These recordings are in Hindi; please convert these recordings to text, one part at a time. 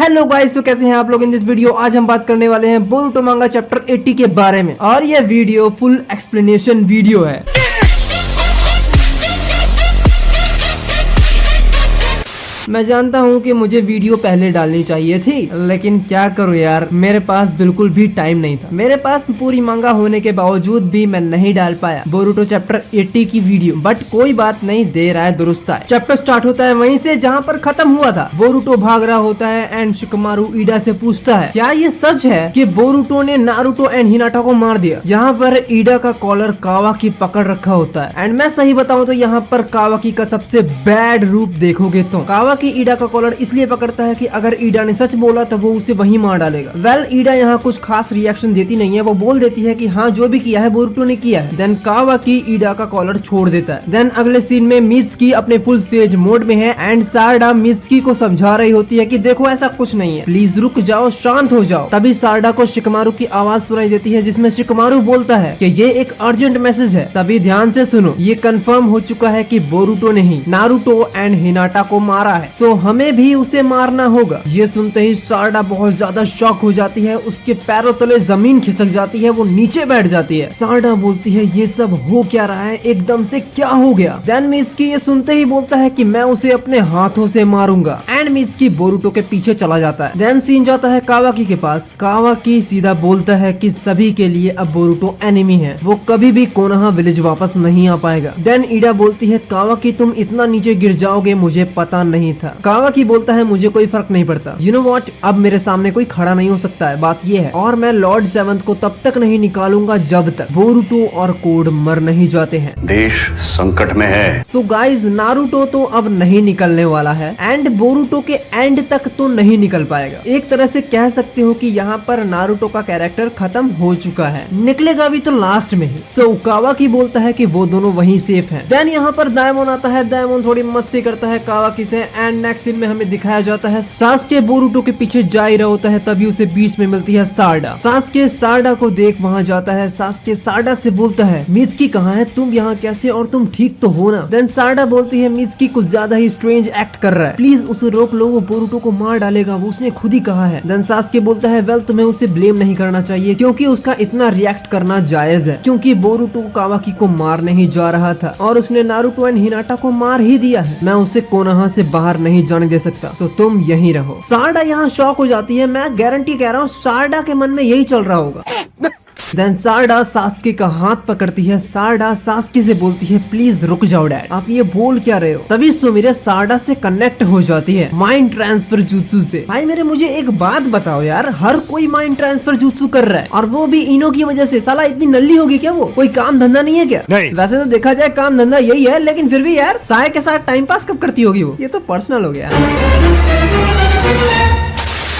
हेलो गाइस, तो कैसे हैं आप लोग। इन दिस वीडियो आज हम बात करने वाले हैं बोरुटो मांगा चैप्टर 80 के बारे में, और यह वीडियो फुल एक्सप्लेनेशन वीडियो है। मैं जानता हूँ कि मुझे वीडियो पहले डालनी चाहिए थी, लेकिन क्या करूँ यार, मेरे पास बिल्कुल भी टाइम नहीं था। मेरे पास पूरी मांगा होने के बावजूद भी मैं नहीं डाल पाया बोरुटो चैप्टर 80 की वीडियो। बट कोई बात नहीं, देर आए दुरुस्त आए। चैप्टर स्टार्ट होता है वहीं से जहाँ पर खत्म हुआ था। बोरुटो भाग रहा होता है एंड शिकमारू ईडा से पूछता है, क्या ये सच है कि बोरुटो ने नारुतो एंड हिनाटा को मार दिया। यहाँ पर ईडा का कॉलर कावाकी पकड़ रखा होता है। एंड मैं सही बताऊँ तो यहाँ पर कावाकी का सबसे बैड रूप देखोगे तो कि ईडा का कॉलर इसलिए पकड़ता है कि अगर ईडा ने सच बोला तो वो उसे वहीं मार डालेगा। वेल, ईडा यहाँ कुछ खास रिएक्शन देती नहीं है। वो बोल देती है कि हाँ, जो भी किया है बोरुटो ने किया है। देन कावाकी ईडा का कॉलर छोड़ देता है। देन अगले सीन में मित्सुकी अपने फुल स्टेज मोड में है एंड सारडा मित्सुकी को समझा रही होती है कि देखो ऐसा कुछ नहीं है, प्लीज रुक जाओ, शांत हो जाओ। तभी सारडा को शिकमारू की आवाज सुनाई देती है जिसमें शिकमारू बोलता है कि ये एक अर्जेंट मैसेज है। तभी ध्यान से सुनो, ये कंफर्म हो चुका है कि बोरुटो ने ही नारुतो एंड हिनाटा को मारा है, सो हमें भी उसे मारना होगा। ये सुनते ही सारडा बहुत ज्यादा शॉक हो जाती है। उसके पैरों तले जमीन खिसक जाती है, वो नीचे बैठ जाती है। सारडा बोलती है ये सब हो क्या रहा है, एकदम से क्या हो गया। देन मित्सुकी ये सुनते ही बोलता है कि मैं उसे अपने हाथों से मारूंगा। एंड मित्सुकी बोरुटो के पीछे चला जाता है। देन सीन जाता है कावाकी के पास। कावाकी सीधा बोलता है कि सभी के लिए अब बोरुटो एनिमी है, वो कभी भी कोनोहा विलेज वापस नहीं आ पाएगा। देन ईडा बोलती है कावाकी तुम इतना नीचे गिर जाओगे मुझे पता नहीं था। कावाकी बोलता है मुझे कोई फर्क नहीं पड़ता। यू नो व्हाट, अब मेरे सामने कोई खड़ा नहीं हो सकता है, बात ये है। और मैं लॉर्ड सेवंथ को तब तक नहीं निकालूंगा जब तक बोरुटो और कोड मर नहीं जाते हैं। देश संकट में है। सो गाइज, नारुतो तो अब नहीं निकलने वाला है एंड बोरुटो के एंड तक तो नहीं निकल पाएगा। एक तरह से कह सकते हो कि यहाँ पर नारुतो का कैरेक्टर खत्म हो चुका है, निकलेगा भी तो लास्ट में ही। सो कावाकी बोलता है कि वो दोनों वहीं सेफ हैं। देन यहाँ पर दायमोन आता है। दायमोन थोड़ी मस्ती करता है कावाकी से एंड नेक्स्ट सीन में हमें दिखाया जाता है सासके बोरुटो के पीछे जा ही रहा होता है। तभी उसे बीच में मिलती है सारडा। सासके सारडा को देख वहाँ जाता है। सासके सारडा से बोलता है मित्सुकी कहाँ है, तुम यहाँ कैसे, और तुम ठीक तो हो ना। देन सारडा बोलती है मित्सुकी कुछ ज्यादा ही स्ट्रेंज एक्ट कर रहा है, प्लीज उसे रोक लो, वो बोरुटो को मार डालेगा, वो उसने खुद ही कहा है। देन सासके बोलता है वेल, तुम्हें उसे ब्लेम नहीं करना चाहिए क्योंकि उसका इतना रिएक्ट करना जायज है, क्योंकि बोरुटो कावाकी को मार नहीं जा रहा था और उसने नारुतो एंड हिनाटा को मार ही दिया है। मैं उसे कोनोहा से बाहर नहीं जाने दे सकता, तो तुम यहीं रहो। सारडा यहाँ शॉक हो जाती है। मैं गारंटी कह रहा हूँ सारडा के मन में यही चल रहा होगा। देन सारडा सासके का हाथ पकड़ती है। सारडा सासके से बोलती है प्लीज रुक जाओ डैड, आप ये बोल क्या रहे हो। तभी सुमिरे सारडा से कनेक्ट हो जाती है माइंड ट्रांसफर जुत्सु से। भाई मेरे मुझे एक बात बताओ यार, हर कोई माइंड ट्रांसफर जुत्सु कर रहा है और वो भी इनो की वजह से। साला इतनी नल्ली होगी क्या, वो कोई काम धंधा नहीं है क्या? नहीं। वैसे तो देखा जाए काम धंधा यही है, लेकिन फिर भी यार साय के साथ टाइम पास कब करती होगी वो, ये तो पर्सनल हो गया।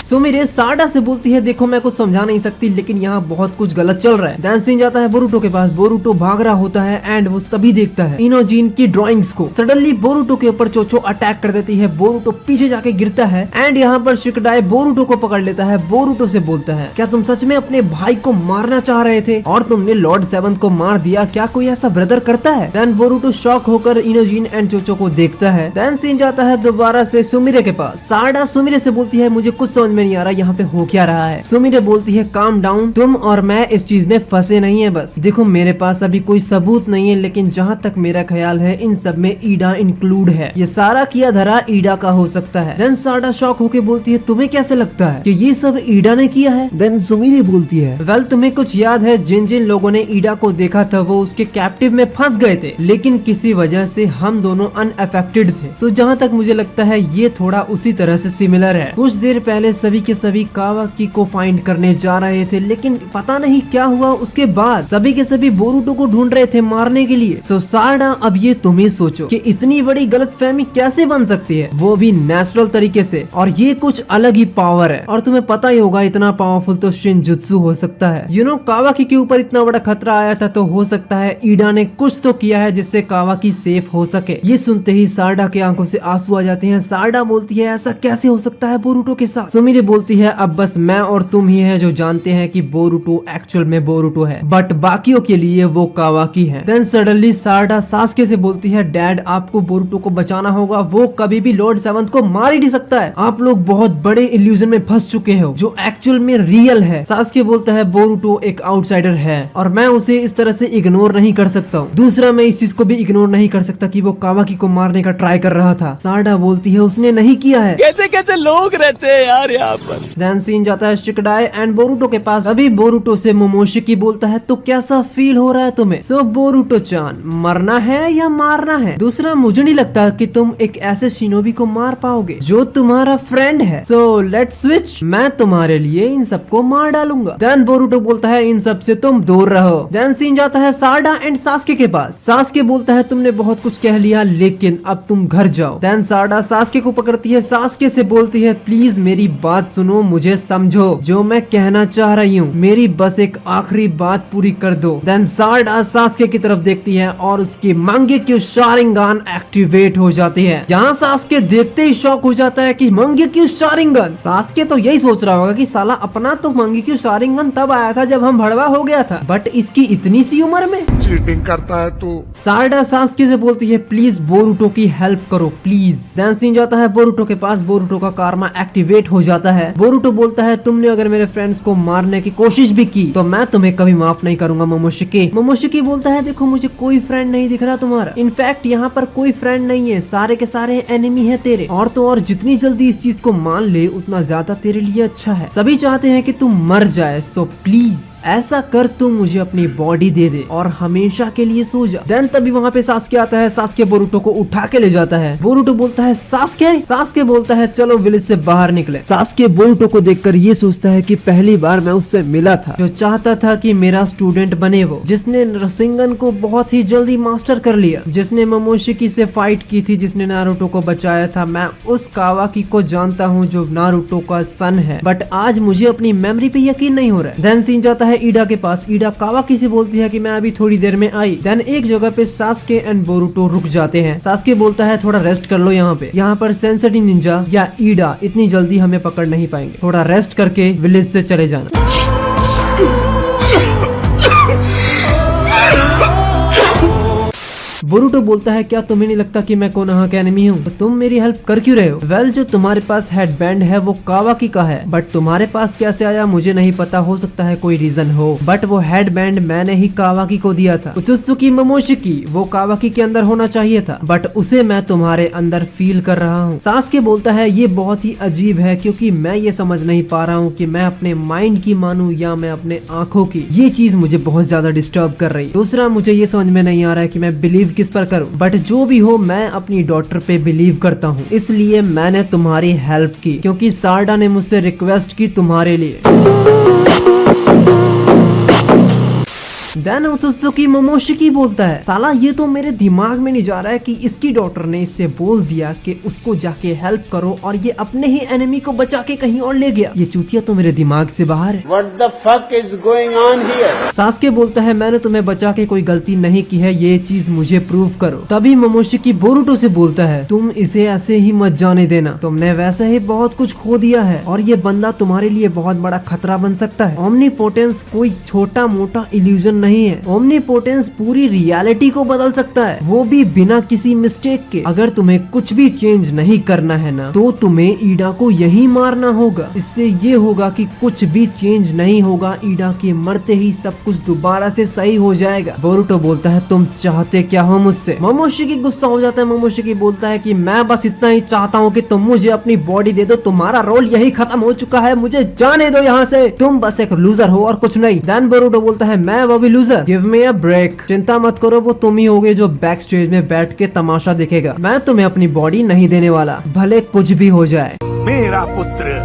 सुमिरे सारडा से बोलती है देखो मैं कुछ समझा नहीं सकती, लेकिन यहाँ बहुत कुछ गलत चल रहा है। देन सीन जाता है बोरुटो के पास। बोरुटो भाग रहा होता है एंड वो तभी देखता है इनोजिन की ड्राइंग्स को। सडनली बोरुटो के ऊपर चोचो अटैक कर देती है। बोरुटो पीछे जाके गिरता है एंड यहाँ पर शिकडाई बोरुटो को पकड़ लेता है। बोरुटो से बोलता है क्या तुम सच में अपने भाई को मारना चाह रहे थे और तुमने लॉर्ड सेवंथ को मार दिया, क्या कोई ऐसा ब्रदर करता है? देन बोरुटो शॉक होकर इनोजिन एंड चोचो को देखता है। देन सीन जाता है दोबारा से सुमिरे के पास। सारडा सुमिरे से बोलती है मुझे कुछ समझ नहीं आ रहा, यहाँ पे हो क्या रहा है। सुमिरे बोलती है काम डाउन, तुम और मैं इस चीज में फंसे नहीं है। बस देखो मेरे पास अभी कोई सबूत नहीं है, लेकिन जहाँ तक मेरा ख्याल है इन सब में ईडा इंक्लूड है, ये सारा किया धरा ईडा का हो सकता है। देन सारडा शॉक होके बोलती है तुम्हें कैसे लगता है कि ये सब ईडा ने किया है? देन सुमिरे बोलती है वेल, तुम्हें कुछ याद है जिन जिन लोगों ने ईडा को देखा था वो उसके कैप्टिव में फंस गए थे, लेकिन किसी वजह से हम दोनों अनअफेक्टेड थे। सो जहाँ तक मुझे लगता है ये थोड़ा उसी तरह से सिमिलर है। कुछ देर पहले सभी के सभी कावाकी को फाइंड करने जा रहे थे, लेकिन पता नहीं क्या हुआ उसके बाद सभी के सभी बोरुटो को ढूंढ रहे थे मारने के लिए। सो सारडा अब ये तुम ही सोचो कि इतनी बड़ी गलतफहमी कैसे बन सकती है, वो भी नेचुरल तरीके से, और ये कुछ अलग ही पावर है। और तुम्हें पता ही होगा इतना पावरफुल तो शिनजुत्सु हो सकता है। यू नो कावाकी के ऊपर इतना बड़ा खतरा आया था, तो हो सकता है ईडा ने कुछ तो किया है जिससे कावाकी सेफ हो सके। ये सुनते ही सारडा के आंखों से आंसू आ जाते हैं। सारडा बोलती है ऐसा कैसे हो सकता है बोरुटो के साथ? सुमिरे सास्के बोलती है अब बस मैं और तुम ही है जो जानते हैं कि बोरुटो एक्चुअल में बोरुटो है, बट बाकियों के लिए वो कावाकी है। देन सडनली सारडा सास्के से बोलती है डैड आपको बोरुटो को बचाना होगा, वो कभी भी लॉर्ड सेवंथ को मार ही नहीं सकता है, आप लोग बहुत बड़े इल्यूजन में फंस चुके हो जो एक्चुअल में रियल है। सास्के बोलता है बोरुटो एक आउटसाइडर है और मैं उसे इस तरह से इग्नोर नहीं कर सकता हूँ। दूसरा मैं इस चीज को भी इग्नोर नहीं कर सकता कि वो कावाकी को मारने का ट्राई कर रहा था। सारडा बोलती है उसने नहीं किया है। कैसे कैसे लोग रहते हैं यार यहाँ पर। देन सीन जाता है शिकडाई एंड बोरुटो के पास। अभी बोरुटो से मोमोशिकी बोलता है तो कैसा फील हो रहा है तुम्हें? सो बोरुटो चान मरना है या मारना है? दूसरा मुझे नहीं लगता कि तुम एक ऐसे शिनोबी को मार पाओगे जो तुम्हारा फ्रेंड है, सो लेट्स स्विच, मैं तुम्हारे लिए इन सबको मार डालूंगा। देन बोरुटो बोलता है इन सब से तुम दूर रहो। देन सीन जाता है सारडा एंड सास्के के पास। सास्के बोलता है तुमने बहुत कुछ कह लिया लेकिन अब तुम घर जाओ। देन सारडा सास्के को पकड़ती है, सास्के से बोलती है प्लीज मेरी बात सुनो, मुझे समझो, जो मैं कहना चाह रही हूँ, मेरी बस एक आखिरी बात पूरी कर दो। देन सारडा सास्के की तरफ देखती है और उसकी मंगेक्यू शारिंगन एक्टिवेट हो जाती है। जहाँ सास्के देखते ही शॉक हो जाता है कि मंगेक्यू शारिंगन। सास्के तो यही सोच रहा होगा कि साला अपना तो मंगेक्यू शारिंगन तब आया था जब हम भड़वा हो गया था, बट इसकी इतनी सी उम्र में चीटिंग करता है तू। सारडा सास्के से बोलती है प्लीज बोरुटो की हेल्प करो प्लीज। देन सीन जाता है बोरुटो के पास। बोरुटो का कारमा एक्टिवेट हो जाता है। बोरुटो बोलता है तुमने अगर मेरे फ्रेंड्स को मारने की कोशिश भी की तो मैं तुम्हें कभी माफ नहीं करूंगा मोमोशिकी। मोमोशिकी बोलता है देखो मुझे कोई फ्रेंड नहीं दिख रहा तुम्हारा, इनफैक्ट यहाँ पर कोई फ्रेंड नहीं है, सारे के सारे एनिमी है तेरे, और तो और जितनी जल्दी इस चीज को मान ले उतना ज्यादा तेरे लिए अच्छा है। सभी चाहते हैं कि तुम मर जाए, सो प्लीज ऐसा कर, तुम मुझे अपनी बॉडी दे दे और हमेशा के लिए सो जा। देन तभी वहाँ पे सास्के आता है। सास्के बोरुटो को उठा के ले जाता है। बोरुटो बोलता है सास्के बोलता है चलो विलेज से बाहर निकले। सास्के बोरुटो को देखकर ये सोचता है कि पहली बार मैं उससे मिला था जो चाहता था कि मेरा स्टूडेंट बने, वो जिसने रसिंगन को बहुत ही जल्दी मास्टर कर लिया, जिसने मोमोशिकी से फाइट की थी, जिसने नारुतो को बचाया था। मैं उस कावाकी को जानता हूँ जो नारुतो का सन है, बट आज मुझे अपनी मेमोरी पे यकीन नहीं हो रहा है। देन सीन जाता है ईडा के पास। ईडा कावाकी से बोलती है कि मैं अभी थोड़ी देर में आई। देन एक जगह पे सास्के एंड बोरुटो रुक जाते हैं। सास्के बोलता है थोड़ा रेस्ट कर लो यहाँ पे, यहाँ पर सेंसेटी निंजा या ईडा इतनी जल्दी हमें पकड़ नहीं पाएंगे, थोड़ा रेस्ट करके विलेज से चले जाना। बोरुटो बोलता है क्या तुम्हें नहीं लगता कि मैं कोनोहा का एनिमी हूँ, तो तुम मेरी हेल्प कर क्यों रहे हो? वेल जो तुम्हारे पास हेडबैंड है वो कावाकी का है, बट तुम्हारे पास कैसे आया मुझे नहीं पता, हो सकता है कोई रीजन हो, बट वो हेडबैंड मैंने ही कावाकी को दिया था। उत्सुकी मोमोशिकी वो कावाकी के अंदर होना चाहिए था, बट उसे मैं तुम्हारे अंदर फील कर रहा हूँ। सास्के बोलता है ये बहुत ही अजीब है क्योंकि मैं ये समझ नहीं पा रहा हूँ कि मैं अपने माइंड की मानूं या मैं अपने आंखों की। ये चीज मुझे बहुत ज्यादा डिस्टर्ब कर रही है। दूसरा मुझे ये समझ में नहीं आ रहा है कि मैं बिलीव किस पर करूं, बट जो भी हो मैं अपनी डॉटर पे बिलीव करता हूं, इसलिए मैंने तुम्हारी हेल्प की क्योंकि सारडा ने मुझसे रिक्वेस्ट की तुम्हारे लिए। देन उत्सुकी मोमोशिकी बोलता है साला ये तो मेरे दिमाग में नहीं जा रहा है कि इसकी डॉटर ने इससे बोल दिया कि उसको जाके हेल्प करो और ये अपने ही एनिमी को बचा के कहीं और ले गया। ये चूतिया तो मेरे दिमाग से बाहर है। What the fuck is going on here? Sasuke बोलता है मैंने तुम्हें बचा के कोई गलती नहीं की है, ये चीज मुझे प्रूव करो। तभी मोमोशिकी बोरुटो से बोलता है तुम इसे ऐसे ही मत जाने देना, तुमने वैसे ही बहुत कुछ खो दिया है और ये बंदा तुम्हारे लिए बहुत बड़ा खतरा बन सकता है। ओमनीपोटेंस कोई छोटा मोटा इल्यूजन नहीं है, ओमनीपोटेंस पूरी रियलिटी को बदल सकता है, वो भी बिना किसी मिस्टेक के। अगर तुम्हें कुछ भी चेंज नहीं करना है ना तो तुम्हें ईडा को यही मारना होगा। इससे ये होगा कि कुछ भी चेंज नहीं होगा, ईडा के मरते ही सब कुछ दोबारा से सही हो जाएगा। बोरुटो बोलता है तुम चाहते क्या हो मुझसे? मोमोशिकी गुस्सा हो जाता है। मोमोशिकी बोलता है कि मैं बस इतना ही चाहता हूँ कि तुम मुझे अपनी बॉडी दे दो, तुम्हारा रोल यही खत्म हो चुका है, मुझे जाने दो यहाँ से, तुम बस एक लूजर हो और कुछ नहीं। देन बोरुटो बोलता है मैं वो भी loser, give me a break. चिंता मत करो, वो तुम ही होगे जो बैक स्टेज में बैठ के तमाशा देखेगा, मैं तुम्हें अपनी बॉडी नहीं देने वाला, भले कुछ भी हो जाए। मेरा पुत्र।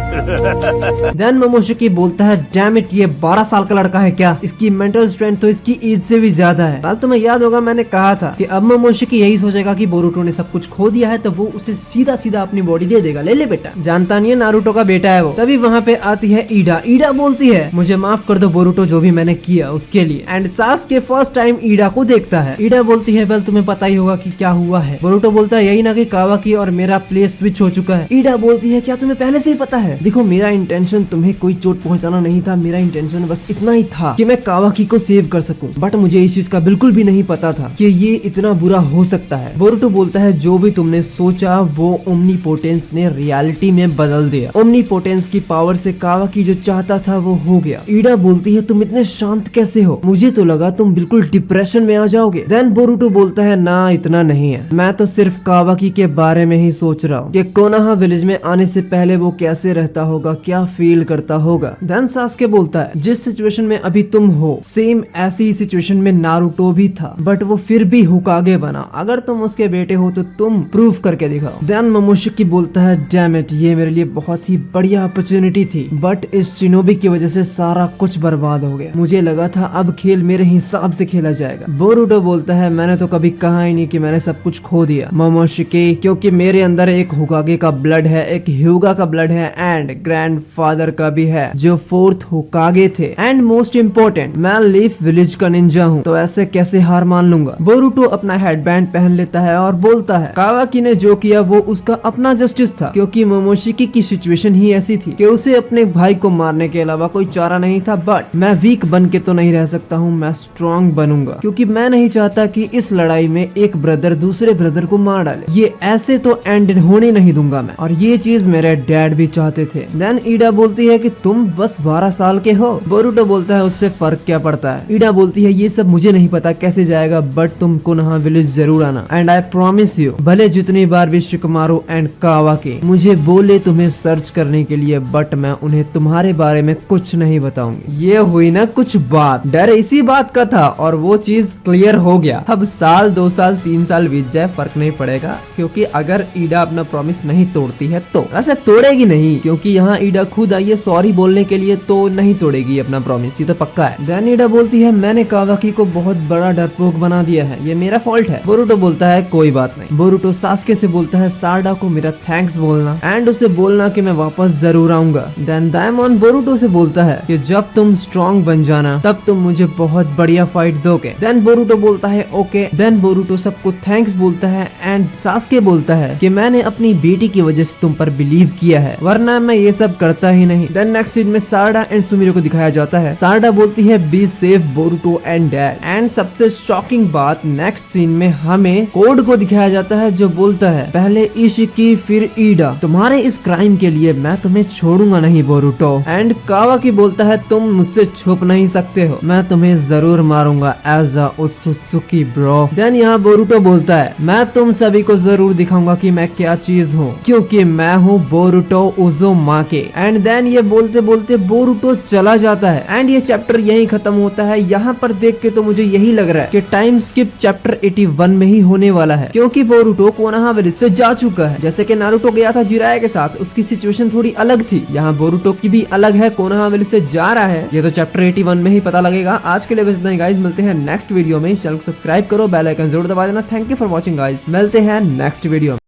देन मोमोशिकी बोलता है डैम इट, ये 12 साल का लड़का है क्या? इसकी मेंटल स्ट्रेंथ तो इसकी एज से भी ज्यादा है। कल तुम्हें याद होगा मैंने कहा था कि अब मोमोशिकी यही सोचेगा कि बोरुटो ने सब कुछ खो दिया है तो वो उसे सीधा सीधा अपनी बॉडी दे देगा, ले ले बेटा, जानता नहीं है नारुतो का बेटा है वो। तभी वहाँ पे आती है ईडा। ईडा बोलती है मुझे माफ कर दो बोरुटो, जो भी मैंने किया उसके लिए। एंड सास्के फर्स्ट टाइम ईडा को देखता है। ईडा बोलती है वेल तुम्हें पता ही होगा कि क्या हुआ है। बोरुटो बोलता है यही ना कि कावाकी और मेरा प्लेस स्विच हो चुका है। ईडा बोलती है क्या तुम्हें पहले से ही पता है? देखो मेरा इंटेंशन तुम्हें कोई चोट पहुंचाना नहीं था, मेरा इंटेंशन बस इतना ही था कि मैं कावाकी को सेव कर सकूं, बट मुझे इस चीज का बिल्कुल भी नहीं पता था कि ये इतना बुरा हो सकता है। बोरुटो बोलता है जो भी तुमने सोचा वो ओमनीपोटेंस ने रियलिटी में बदल दिया। ओमनीपोटेंस की पावर से कावाकी जो चाहता था वो हो गया। ईडा बोलती है तुम इतने शांत कैसे हो, मुझे तो लगा तुम बिल्कुल डिप्रेशन में आ जाओगे। देन बोरुटो बोलता है ना इतना नहीं है, मैं तो सिर्फ कावाकी के बारे में ही सोच रहा हूँ कि कोनोहा विलेज में आने से पहले वो कैसे रहता होगा, क्या फील करता होगा। देन सास्के बोलता है जिस सिचुएशन में अभी तुम हो सेम ऐसी ही सिचुएशन में नारुतो भी था, बट वो फिर भी होकागे बना। अगर तुम उसके बेटे हो तो तुम प्रूव करके दिखाओ। देन मोमोशिकी बोलता है डैम इट, ये मेरे लिए बहुत ही बढ़िया अपॉर्चुनिटी थी, बट इस शिनोबी की वजह से सारा कुछ बर्बाद हो गया। मुझे लगा था अब खेल मेरे हिसाब से खेला जाएगा। बोरुटो बोलता है मैंने तो कभी कहा ही नहीं कि मैंने सब कुछ खो दिया मोमोशिकी, क्योंकि मेरे अंदर एक होकागे का ब्लड है, एक ह्यूगा का ब्लड है एंड ग्रैंडफादर का भी है जो 4th होकागे थे, एंड मोस्ट इम्पोर्टेंट मैं लीफ विलेज का निंजा हूँ, तो ऐसे कैसे हार मान लूंगा। बोरुटो अपना हेडबैंड पहन लेता है और बोलता है कावाकी ने जो किया वो उसका अपना जस्टिस था, क्योंकि मोमोशिकी की सिचुएशन ही ऐसी थी कि उसे अपने भाई को मारने के अलावा कोई चारा नहीं था। बट मैं वीक बन के तो नहीं रह सकता हूँ, मैं स्ट्रॉन्ग बनूंगा, क्योंकि मैं नहीं चाहता कि इस लड़ाई में एक ब्रदर दूसरे ब्रदर को मार डाले। ये ऐसे तो एंड होने नहीं दूंगा मैं, और ये चीज मेरे डैड भी चाहते थे। देन ईडा बोलती है कि तुम बस 12 साल के हो। बोरुटो बोलता है उससे फर्क क्या पड़ता है। ईडा बोलती है ये सब मुझे नहीं पता कैसे जाएगा, बट तुम कोनोहा विलेज जरूर आना, एंड आई प्रॉमिस यू भले जितनी बार भी शिकमारू एंड कावाकी मुझे बोले तुम्हें सर्च करने के लिए, बट मैं उन्हें तुम्हारे बारे में कुछ नहीं बताऊंगी। ये हुई ना कुछ बात, डर इसी बात का था और वो चीज क्लियर हो गया। अब साल 2 साल 3 साल बीत जाए फर्क नहीं पड़ेगा, क्योंकि अगर ईडा अपना प्रॉमिस नहीं तोड़ती है तो ऐसे तोड़ेगी नहीं, क्योंकि यहाँ ईडा खुद आई है सॉरी बोलने के लिए, तो नहीं तोड़ेगी अपना प्रॉमिस, ये तो पक्का है। देन ईडा बोलती है मैंने कावाकी को बहुत बड़ा डरपोक बना दिया है, ये मेरा फॉल्ट है। बोरुटो बोलता है कोई बात नहीं। बोरुटो सास्के से बोलता है सारडा को मेरा थैंक्स बोलना एंड उसे बोलना कि मैं वापस जरूर आऊंगा। देन डायमंड बोरुटो से बोलता है कि जब तुम स्ट्रॉन्ग बन जाना तब तुम मुझे बहुत बढ़िया फाइट दोगे। देन बोरुटो बोलता है ओके। देन बोरुटो सबको थैंक्स बोलता है एंड सास्के बोलता है कि मैंने अपनी बेटी की वजह से तुम पर बिलीव किया है, वरना मैं ये सब करता ही नहीं। देन नेक्स्ट सीन में सारडा एंड सुमिरो को दिखाया जाता है। सारडा बोलती है be safe Boruto and dad, and सबसे शॉकिंग बात नेक्स्ट सीन में हमें कोड को दिखाया जाता है जो बोलता है पहले इशिकी फिर ईडा, तुम्हारे इस क्राइम के लिए मैं तुम्हें छोड़ूंगा नहीं बोरुटो। एंड कावाकी बोलता है तुम मुझसे छुप नहीं सकते हो, मैं तुम्हें जरूर मारूंगा एज अ उत्सुकी ब्रो। देन यहाँ बोरुटो बोलता है मैं तुम सभी को जरूर दिखाऊंगा कि मैं क्या चीज हूँ, क्योंकि मैं हूँ बोरुटो उज़ुमाके। एंड देन ये बोलते बोलते बोरुटो चला जाता है एंड ये चैप्टर यही खत्म होता है। यहाँ पर देख के तो मुझे यही लग रहा है कि टाइम स्किप चैप्टर 81 में ही होने वाला है, क्योंकि बोरुटो कोनोहा विलेज से जा चुका है। जैसे कि नारुतो गया था जिराया के साथ, उसकी सिचुएशन थोड़ी अलग थी, यहाँ बोरुटो की भी अलग है, कोनोहा विलेज से जा रहा है। ये तो चैप्टर 81 में ही पता लगेगा। आज के लिए बस इतना ही गाइस, मिलते हैं नेक्स्ट वीडियो में। इस चैनल को सब्सक्राइब करो, बेल आइकन जरूर दबा देना। Thank you for watching guys, मिलते हैं नेक्स्ट वीडियो में।